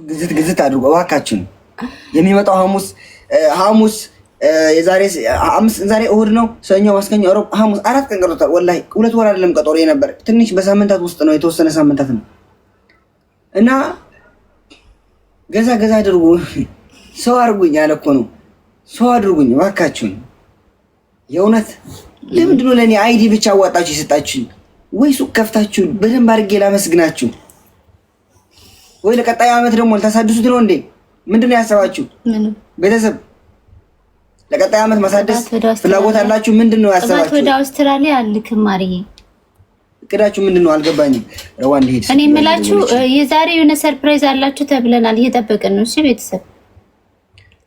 ግዝት አድርጎ እባካችሁ የሚመጣው ሐሙስ ዛሬ እሁድ ነው። ሰኞ፣ ማክሰኞ፣ ረቡዕ፣ ሐሙስ 4 ቀን ቀርቶታል። ወላሂ 2 ወር አይደለም ቀጠሮ የነበር ትንሽ በሳምንታት ውስጥ ነው የተወሰነ ሳምንታት ነው እና ገዛ አድርጉ። ሰው አድርጉኝ ያለ እኮ ነው። ሰው አድርጉኝ እባካችሁን። የእውነት ለምንድን ነው ለእኔ አይዲ ብቻ አዋጣችሁ የሰጣችሁኝ? ወይ ሱቅ ከፍታችሁ በደንብ አድርጌ ላመስግናችሁ። ወይ ለቀጣይ ዓመት ደግሞ ልታሳድሱት ነው እንዴ? ምንድን ነው ያሰባችሁ? ቤተሰብ ለቀጣይ ዓመት ማሳደስ ፍላጎት አላችሁ? ምንድን ነው ያሰባችሁ? ወደ አውስትራሊያ አልክም ማርዬ፣ እቅዳችሁ ምንድን ነው? አልገባኝም። ረዋን ሄድ እኔ የምላችሁ የዛሬ የሆነ ሰርፕራይዝ አላችሁ ተብለናል። እየጠበቅን ነው። እሺ ቤተሰብ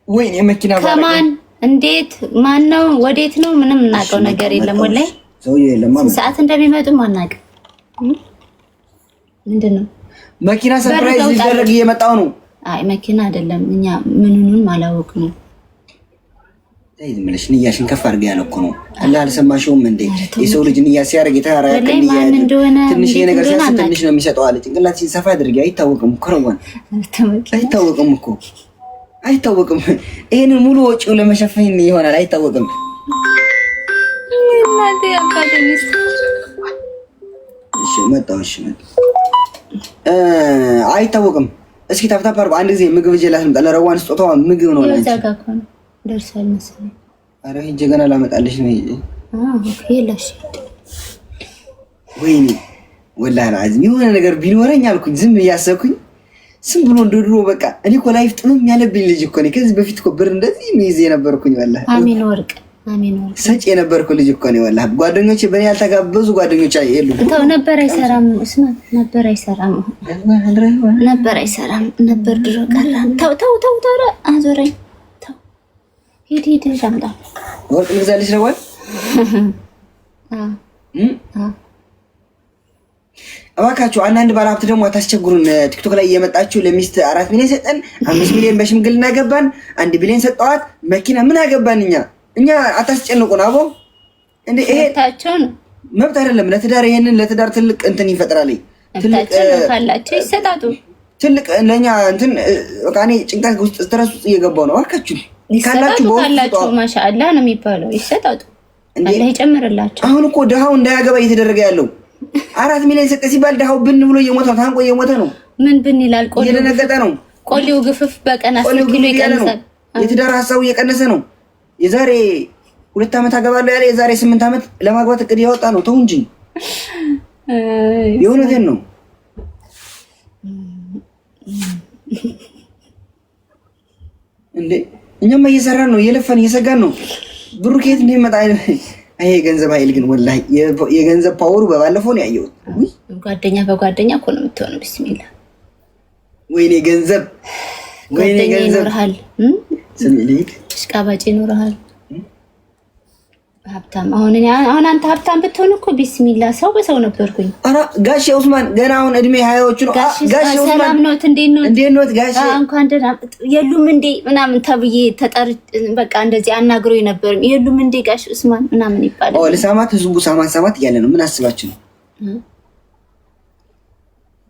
ወይ መኪና ከማን እንዴት ማን ነው ወዴት ነው ምንም እናውቀው ነገር የለም። ወላሂ ሰውዬው የለም። ሰዓት እንደሚመጡ ማናውቅ ምንድን ነው መኪና ሰርፕራይዝ ሊደረግ እየመጣው ነው። አይ መኪና አይደለም፣ እኛ ምንኑን አላወቅንም። ዘይድ ምንሽ ንያሽን ከፍ አድርጋ ያለ እኮ ነው። አላህ አልሰማሽውም እንዴ? የሰው ልጅ ንያ ሲያደርግ የተራራቀ ንያ ትንሽ ነገር ሲያስ ትንሽ ነው የሚሰጠው አለ። ጭንቅላትሽን ሰፋ አድርጊ። አይታወቅም እኮ ረዋን፣ አይታወቅም እኮ አይታወቅም። ይሄንን ሙሉ ወጪው ለመሸፈን ይሆናል። አይታወቅም። እናቴ አባቴንስ እሺ መጣው። እሺ አይታወቅም። እስኪ ታፍታፍ አድርጎ አንድ ጊዜ ምግብ ጀላት ልምጣ። ለረዋን ስጦታዋ ምግብ ነው ለአንቺ ደርሷል መሰለኝ። ኧረ ሂጅ ገና ላመጣልሽ ነው። ይላሽ ወይኔ ወላሂ አልዓዚም የሆነ ነገር ቢኖረኝ አልኩኝ። ዝም እያሰብኩኝ ስም ብሎ እንደ ድሮ በቃ እኔ እኮ ላይፍ ጥምም ያለብኝ ልጅ እኮ ነኝ። ከዚህ በፊት እኮ ብር እንደዚህ የሚይዝ የነበርኩኝ ወላሂ አሚን ወርቅ ሰጭ የነበርኩ ልጅ እኮ ነኝ ወላሂ። ጓደኞቼ በእኔ ያልተጋበዙ ጓደኞች የሉም። ተው ነበር አይሰራም። እስማ ነበር አይሰራም ነበር ድሮ ቀረ። ተው አዞረኝ። ተው ሂድ ሻምጣ ወርቅ ልግዛልሽ ረዋል። እባካችሁ አንዳንድ ባለሀብት ደግሞ አታስቸግሩን። ቲክቶክ ላይ እየመጣችሁ ለሚስት 4 ሚሊዮን ሰጠን፣ 5 ሚሊዮን በሽምግልና ገባን፣ 1 ቢሊዮን ሰጠዋት መኪና ምን አገባን እኛ አታስጨንቁን። አቦ እንዴ ይሄ ታቸውን መብት አይደለም ለትዳር። ይሄንን ለትዳር ትልቅ እንትን ይፈጥራል። ትልቅ ካላችሁ ይሰጣጡ። ትልቅ ለኛ እንትን በቃ እኔ ጭንቀት ውስጥ ስትረስ ውስጥ እየገባው ነው። አርካችሁ ካላችሁ ማሻአላህ ነው የሚባለው። ይሰጣጡ፣ አላህ ይጨምርላችሁ። አሁን እኮ ድሃው እንዳያገባ እየተደረገ ያለው 4 ሚሊዮን ሰጠ ሲባል ድሃው ብን ብሎ እየሞተ ነው። ታንቆ እየሞተ ነው። ምን ብን ይላል? ቆሌው እየደነገጠ ነው። ቆሌው ግፍፍ በቀን 10 ኪሎ ይቀንሳል። የትዳር ሀሳቡ እየቀነሰ ነው። የዛሬ 2 ዓመት አገባለሁ ያለ የዛሬ 8 ዓመት ለማግባት እቅድ ያወጣ ነው። ተው እንጂ የእውነቴን ነው። እንዴ እኛማ እየሰራን ነው፣ እየለፋን እየሰጋን ነው። ብሩ ከየት እንደሚመጣ ይሄ ገንዘብ ኃይል ግን ወላሂ የገንዘብ ፓወሩ በባለፈው ነው ያየሁት። ጓደኛ በጓደኛ እኮ ነው የምትሆነው። ቢስሚላ ወይኔ ገንዘብ ይኖርሃል፣ ስሚልኝ አሽቃባጭ ይኖርሃል። ሀብታም አሁን አንተ ሀብታም ብትሆን እኮ ቢስሚላ ሰው በሰው ነበርኩኝ። ኧረ ጋሼ ኡስማን ገና አሁን እድሜ 20ዎቹ ነው። ጋሼ ሰላም ነው? እንዴት ነው ጋሼ? እንኳን ደህና የሉም እንዴ ምናምን ተብዬ ተጠር በቃ እንደዚህ አናግሮ ነበር። የሉም እንዴ ጋሼ ኡስማን ምናምን ይባላል። ለሳማት ህዝቡ ሳማት እያለ ነው። ምን አስባችሁ ነው?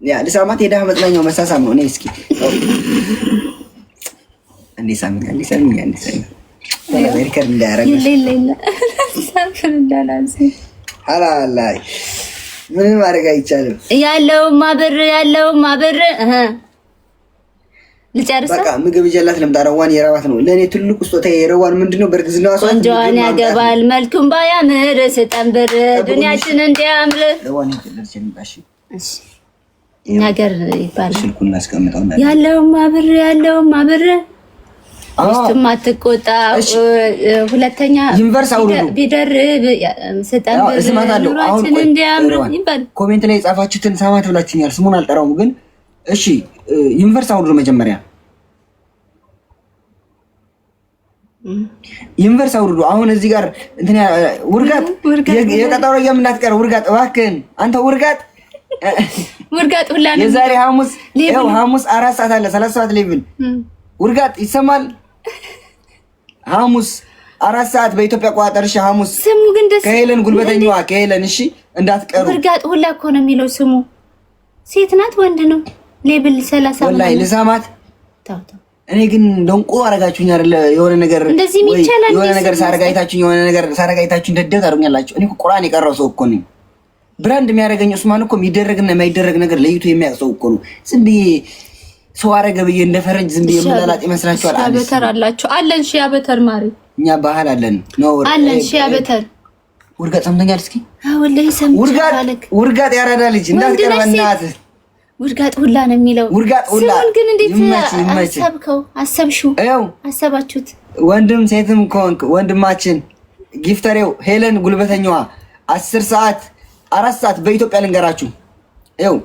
ያ ለሳማት የደሃ መጥናኛው መሳሳም ነው። እኔ እስኪ እንዴ ሳሚ ሪከርድ እንዳያረግ አላላይ ምንም ማድረግ አይቻልም። ያለውማ ብር ልጨርስ። በቃ ምግብ ይጀላት ለምጣ። ረዋን የራባት ነው ለእኔ ትልቁ ስጦታ። የረዋን ምንድነው በእርግዝናዋ ቆንጆዋን ያገባል መልኩም ባያምር ስጠን ብር ዱንያችን እንዲያምር። ረዋን ይችላልሽ እሺ ነገር ይባላል። ስልኩን እናስቀምጠው። ያለውማ ብር አስተም አትቆጣ። ሁለተኛ ዩኒቨርስ አውርዱ ቢደርብ ስጠን ብር እንዲያምር ይባል። ኮሜንት ላይ ጻፋችሁትን ሳማት ብላችሁኛል። ስሙን አልጠራውም ግን እሺ ዩኒቨርስ አውርዱ። መጀመሪያ ዩኒቨርስ አውርዱ። አሁን እዚህ ጋር እንትን ውርጋጥ የቀጠሮ የምናትቀር ውርጋጥ እባክህን አንተ ውርጋጥ ሁላ ነው። የዛሬ ሐሙስ 4 ሰዓት አለ 30 ሰዓት ሌቭል ውርጋጥ ይሰማል። ሐሙስ 4 ሰዓት በኢትዮጵያ አቆጣጠር። እሺ ሐሙስ ስሙ ግን ደስ ከሄለን ጉልበተኛዋ ከሄለን እሺ እንዳትቀሩ። ውርጋጥ ሁላ እኮ ነው የሚለው ስሙ። ሴት ናት ወንድ ነው? ሌብል 30 ወላሂ ልሳማት ታው እኔ ግን ደንቆ አረጋችሁኝ አይደለ? የሆነ ነገር የሆነ ነገር ሳረጋይታችሁኝ የሆነ ነገር ሳረጋይታችሁኝ ደደብ ታሩኛላችሁ። እኔ እኮ ቁርአን የቀረው ሰው እኮ ነኝ። ብራንድ የሚያደርገኝ ኡስማን እኮ የሚደረግና የማይደረግ ነገር ለይቶ የሚያውቅ ሰው እኮ ነው። ዝም ብዬ ሰው አረገ ብዬ እንደ ፈረንጅ ዝም ብዬ የምላላጥ ይመስላችኋል? አበተር አላችሁ አለን። ሺ አበተር ማሪ እኛ ባህል አለን ነው አለን። ሺ አበተር ውርጋጥ ሰምተኛል? እስኪ ወላሂ ሰምተኛል። ውርጋጥ ያራዳ ልጅ እንዳትቀርበናት ውርጋጥ ሁላ ነው የሚለው። ውርጋጥ ሁላ ግን እንዴት አሰብከው? አሰብሽው? አሰባችሁት? ወንድም ሴትም ኮንክ ወንድማችን ጊፍተሬው ሄለን ጉልበተኛዋ 10 ሰዓት 4 ሰዓት በኢትዮጵያ ልንገራችሁ። ይኸው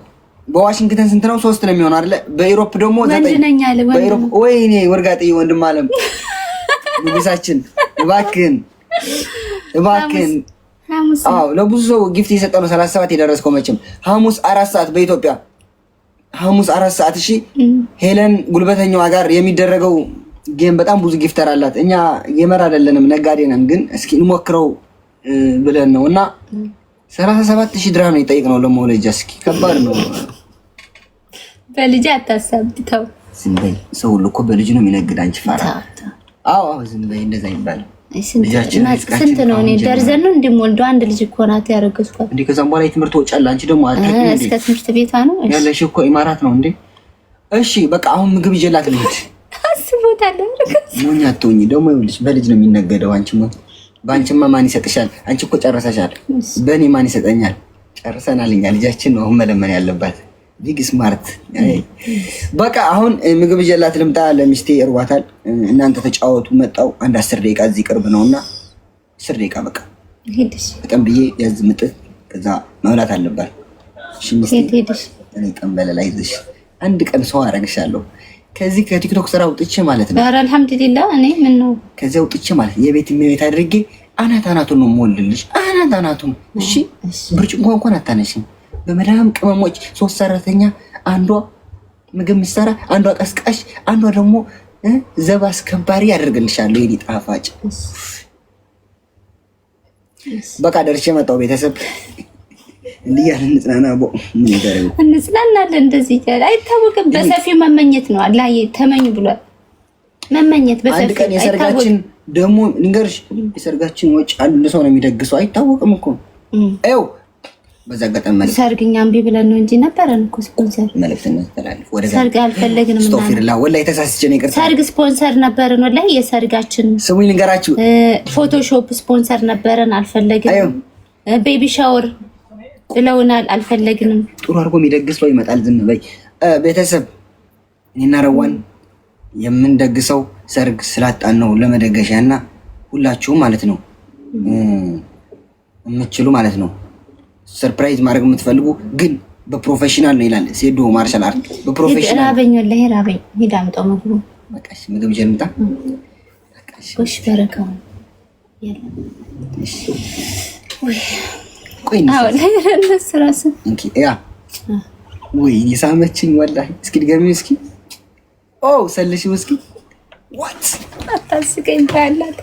በዋሽንግተን ስንት ነው? 3 ነው የሚሆነው አይደለ? በኢሮፕ ደግሞ 9 በኢሮፕ ወይኔ ወርጋጤ ወንድም አለም ንጉሳችን እባክህን አዎ ለብዙ ሰው ጊፍት የሰጠነው 37 የደረስከው መቼም ሐሙስ 4 ሰዓት በኢትዮጵያ ሐሙስ 4 ሰዓት። እሺ ሄለን ጉልበተኛዋ ጋር የሚደረገው ጌም በጣም ብዙ ጊፍተር አላት። እኛ ጌመር አይደለንም ነጋዴ ነን፣ ግን እስኪ እንሞክረው ብለን ነው እና 37000 ድርሃም ነው የጠየቅነው ለመውለጃ። እስኪ ከባድ ነው። በልጅ አታሳብተው። ዝም በይ። ሰው ሁሉ እኮ በልጅ ነው የሚነግድ። አንቺ ፋራ። አዎ ዝም በይ። እንደዛ ይባላል። ስንት ነው? እኔ ደርዘን ነው እንደምወልደው አንድ ልጅ እኮ ናት ያረገዝኳት። እንዴ ከዛም በኋላ የትምህርት ወጪ አለ። አንቺ ደግሞ አትከኝ እንዴ? እስከ ትምህርት ቤቷ ነው ያለሽ እኮ ኢማራት ነው እንዴ? እሺ በቃ አሁን ምግብ ይዤላት ልሂድ። አስቦታለሁ። ሞኛ አትሆኚ ደግሞ። ይኸውልሽ በልጅ ነው የሚነገደው። አንቺማ በአንቺማ ማን ይሰጥሻል? አንቺ እኮ ጨርሰሻል። በእኔ ማን ይሰጠኛል? ጨርሰናል። እኛ ልጃችን ነው አሁን መለመን ያለባት። ቢግ ስማርት። በቃ አሁን ምግብ ይዤላት ልምጣ። ለሚስቴ እርዋታል። እናንተ ተጫወቱ። መጣው አንድ 10 ደቂቃ እዚህ ቅርብ ነውና 10 ደቂቃ በቃ ሄድሽ በጣም ብዬ ያዝ ምጥት ከዛ መብላት አለባት። እሺ ሚስቴ ሄድሽ እኔ ቀንበለ ላይ ይዘሽ አንድ ቀን ሰው አረግሻለሁ። ከዚህ ከቲክቶክ ስራ ውጥቼ ማለት ነው። ኧረ አልሐምዱሊላህ። እኔ ምን ነው ከዚህ ውጥቼ ማለት የቤት የሚቤት አድርጌ አናታናቱን ነው የምወልድልሽ። አናታናቱን እሺ። ብርጭቆ እንኳን አታነሽም። በመዳም ቅመሞች 3 ሰራተኛ፣ አንዷ ምግብ ምሰራ፣ አንዷ ቀስቃሽ፣ አንዷ ደግሞ ዘብ አስከባሪ ያደርግልሻለሁ። የኔ ጣፋጭ በቃ ደርሼ መጣሁ። ቤተሰብ እንዲህ ያለ እንጽናናቦ ምን ይደረግ? እንጽናናለን። እንደዚህ ይላል አይታወቅም። በሰፊው መመኘት ነው። አላህ ተመኙ ብሏል። መመኘት በሰፊው አንድ ቀን የሰርጋችን ደግሞ ንገርሽ፣ የሰርጋችን ወጪ አንድ ሰው ነው የሚደግሰው። አይታወቅም እኮ አይው በዛ ገጠም ማለት ሰርግኛ እምቢ ብለን ነው እንጂ ነበረን እኮ ስፖንሰር መልእክተኛ ተላልፍ ወደ ሰርግ አልፈለግንም። ስቶፊርላ ወላሂ ተሳስቼ ነው ይቅርታ። ሰርግ ስፖንሰር ነበረን ወላሂ። የሰርጋችን ስሙኝ ልንገራችሁ፣ ፎቶሾፕ ስፖንሰር ነበረን አልፈለግንም። ቤቢ ሻወር ብለውናል አልፈለግንም። ጥሩ አድርጎ የሚደግስ ሰው ይመጣል። ዝም በይ ቤተሰብ። እኔና ረዋን የምንደግሰው ሰርግ ስላጣን ነው ለመደገሻና ሁላችሁም ማለት ነው የምትችሉ ማለት ነው ሰርፕራይዝ ማድረግ የምትፈልጉ ግን በፕሮፌሽናል ነው ይላል ሴዶ ማርሻል አርት። በፕሮፌሽናል ራበኝ ወላሂ ራበኝ። ሂድ አምጣው ምግቡ። በቃሽ ምግብ ጀምጣ። በቃሽ ወሽ በረካው ያለ እሺ። ወይ ቆይ ነው ለነስራስ እንኪ ያ ወይ ይሳመችኝ ወላሂ። እስኪ ድገሚ እስኪ። ኦ ሰልሽ እስኪ ዋት አታስቀኝ ታላት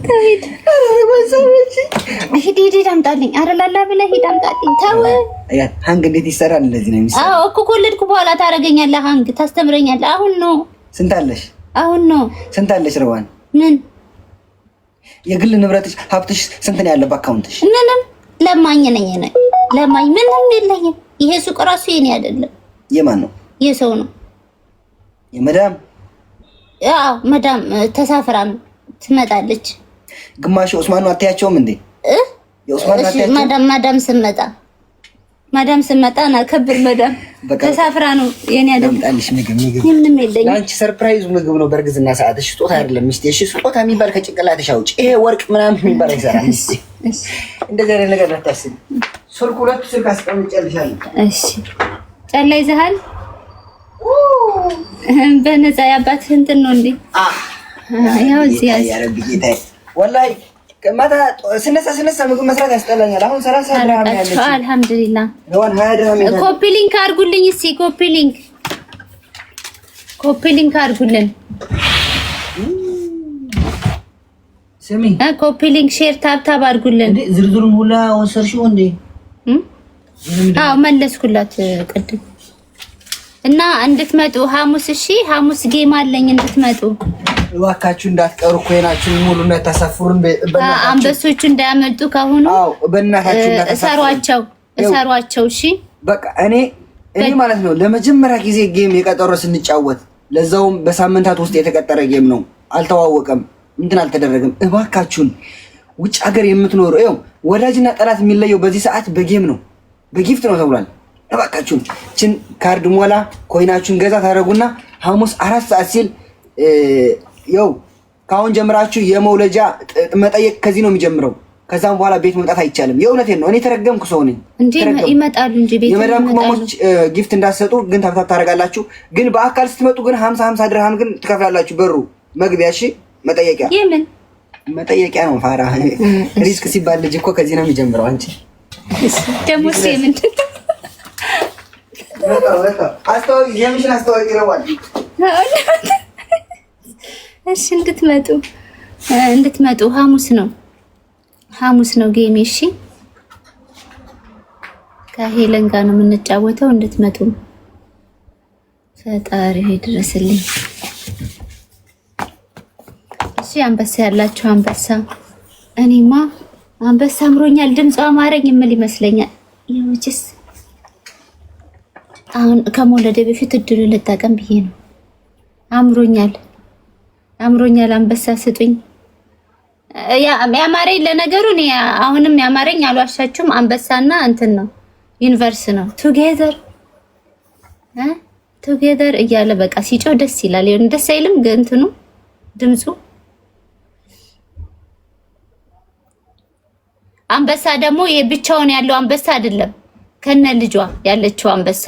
ከሂድ አረባዛች ሂድ አምጣልኝ። አረላላ ብለህ ሂድ አምጣልኝ። ታው ያ ሃንግ እንዴት ይሰራል? እንደዚህ ነው የሚሰራው። አዎ እኮ ከወለድኩ በኋላ ታረገኛለህ። ሃንግ ታስተምረኛለህ። አሁን ነው። ስንት አለሽ? አሁን ነው። ስንት አለሽ? ረዋን ምን የግል ንብረትሽ ሀብትሽ ስንት ነው ያለው በአካውንትሽ? ምንም ለማኝ ነኝ ነኝ ለማኝ ምንም የለኝም። ይሄ ሱቅ ራሱ የኔ አይደለም። የማን ነው? የሰው ነው። የመዳም ያው መዳም ተሳፍራ ትመጣለች። ግማሽ ኡስማን ነው። አትያቸውም እንዴ? የኡስማን ነው። አትያቸው ማዳም ስመጣ ና ከብር መዳም ተሳፍራ ነው የኔ አይደለም። ታምጣልሽ ምግብ ምንም የለኝም። ላንቺ ሰርፕራይዝ ምግብ ነው በእርግዝና ሰዓት። እሺ ስጦታ አይደለም ሚስቴ። እሺ ስጦታ የሚባል ከጭንቅላትሽ አውጪ። ይሄ ወርቅ ምናምን የሚባል አይሰራም ሚስቴ። እንደዚህ አይነት ነገር አታስቢ። ስልክ ሁለት ስልክ አስቀምጬልሻለሁ። እሺ ጨላ ይዘሃል? በነፃ ያባት እንትን ነው እንዴ? ያው እዚህ ያረብ ጌታዬ ወላሂ ማታ ስነሳ ምግብ መስራት ያስጠላኛል። አሁን 30 ድርሃም ያለች አልሐምዱሊላህ። ለዋን 20 ድርሃም ያለች ኮፒ ሊንክ አድርጉልኝ እስኪ። ኮፒ ሊንክ አድርጉልን። ስሚ ኮፒ ሊንክ ሼር ታብ አድርጉልን። እንዴ ዝርዝሩን ሁላ ወሰርሽው እንዴ? አዎ መለስኩላት ቅድም። እና እንድትመጡ ሐሙስ። እሺ ሐሙስ ጌም አለኝ እንድትመጡ እባካችሁ እንዳትቀሩ። ኮይናችሁ ሙሉነት ተሰፍሩን አንበሶቹ እንዳያመልጡ ካሁኑ። አዎ በእናታችሁ እሰሯቸው። እሺ በቃ እኔ ማለት ነው ለመጀመሪያ ጊዜ ጌም የቀጠሮ ስንጫወት፣ ለዛውም በሳምንታት ውስጥ የተቀጠረ ጌም ነው። አልተዋወቀም፣ እንትን አልተደረገም። እባካችሁን ውጭ ሀገር የምትኖሩ ይኸው ወዳጅና ጠላት የሚለየው በዚህ ሰዓት በጌም ነው፣ በጊፍት ነው ተብሏል። እባካችሁን ችን ካርድ ሞላ ኮይናችሁን ገዛ ታደርጉና ሐሙስ 4 ሰዓት ሲል ይኸው ካሁን ጀምራችሁ የመውለጃ መጠየቅ ከዚህ ነው የሚጀምረው። ከዛም በኋላ ቤት መምጣት አይቻልም። የእውነቴን ነው። እኔ ተረገምኩ ሰው ነኝ። ይመጣሉ እንጂ ቤት የመዳም ቅመሞች ጊፍት እንዳትሰጡ ግን ታብታብ ታደርጋላችሁ። ግን በአካል ስትመጡ ግን 50 ድርሃም ግን ትከፍላላችሁ። በሩ መግቢያ። እሺ መጠየቂያ የምን መጠየቂያ ነው? ፋራ ሪስክ ሲባል ልጅ እኮ ከዚህ ነው የሚጀምረው። አንቺ ደግሞ ምን አስተዋቂ የምሽን አስተዋቂ ይረዋል። እሺ እንድትመጡ ሐሙስ ነው ጌም። እሺ ከሄለን ጋር ነው የምንጫወተው። እንድትመጡ ፈጣሪ ይድረስልኝ። እሺ አንበሳ ያላችሁ አንበሳ። እኔማ አንበሳ አምሮኛል። ድምጿ አማረኝ የምል ይመስለኛል። ይውጭስ አሁን ከመውለደ በፊት እድሉ ልጠቀም ብዬ ነው። አምሮኛል አንበሳ ስጡኝ። ያማረኝ ለነገሩ እኔ አሁንም ያማረኝ አልዋሻችሁም። አንበሳና እንትን ነው ዩኒቨርስ ነው ቱጌዘር እያለ በቃ ሲጮህ ደስ ይላል። ይሁን ደስ አይልም? እንትኑ ድምፁ አንበሳ ደግሞ የብቻውን ያለው አንበሳ አይደለም፣ ከነ ልጇ ያለችው አንበሳ